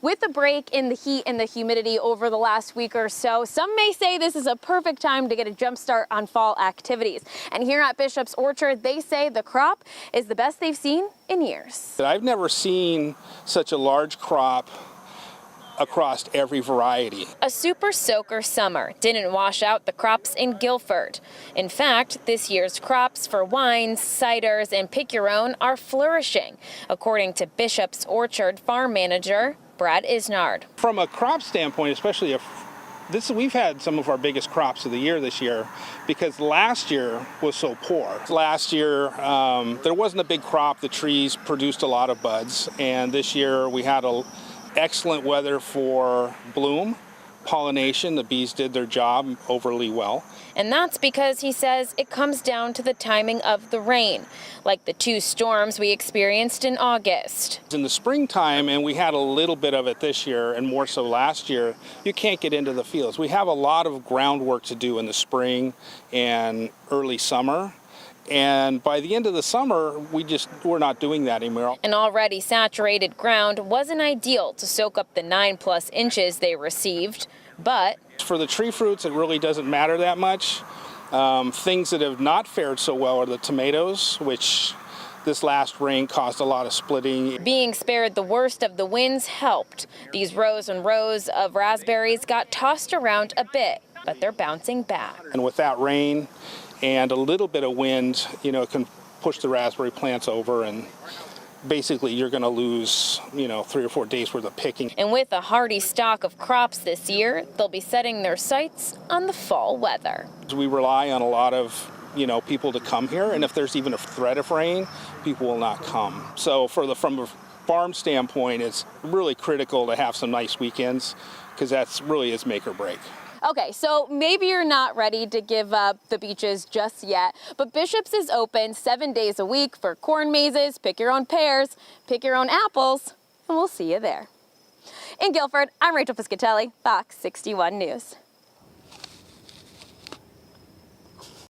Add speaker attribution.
Speaker 1: With a break in the heat and the humidity over the last week or so, some may say this is a perfect time to get a jump start on fall activities. And here at Bishop's Orchard, they say the crop is the best they've seen in years.
Speaker 2: I've never seen such a large crop across every variety.
Speaker 1: A super soaker summer didn't wash out the crops in Guilford. In fact, this year's crops for wines, ciders, and pick your own are flourishing, according to Bishop's Orchard Farm Manager Brad Isnard.
Speaker 2: From a crop standpoint, especially we've had some of our biggest crops of the year this year because last year was so poor. Last year, there wasn't a big crop. The trees produced a lot of buds, and this year we had excellent weather for bloom, pollination. The bees did their job overly well.
Speaker 1: And that's because he says it comes down to the timing of the rain, like the 2 storms we experienced in August.
Speaker 2: In the springtime, and we had a little bit of it this year and more so last year, you can't get into the fields. We have a lot of groundwork to do in the spring and early summer. And by the end of the summer, we're not doing that anymore.
Speaker 1: An already saturated ground wasn't ideal to soak up the 9+ inches they received, but
Speaker 2: for the tree fruits, it really doesn't matter that much. Things that have not fared so well are the tomatoes, which this last rain caused a lot of splitting.
Speaker 1: Being spared the worst of the winds helped. These rows and rows of raspberries got tossed around a bit, but they're bouncing back.
Speaker 2: And with that rain and a little bit of wind, it can push the raspberry plants over, and basically you're going to lose, 3 or 4 days worth of picking.
Speaker 1: And with a hardy stock of crops this year, they'll be setting their sights on the fall weather.
Speaker 2: We rely on a lot of, people to come here, and if there's even a threat of rain, people will not come. So from a farm standpoint, it's really critical to have some nice weekends because that's really is make or break.
Speaker 1: Okay, so maybe you're not ready to give up the beaches just yet, but Bishop's is open 7 days a week for corn mazes, pick your own pears, pick your own apples, and we'll see you there. In Guilford, I'm Rachel Piscatelli, Fox 61 News.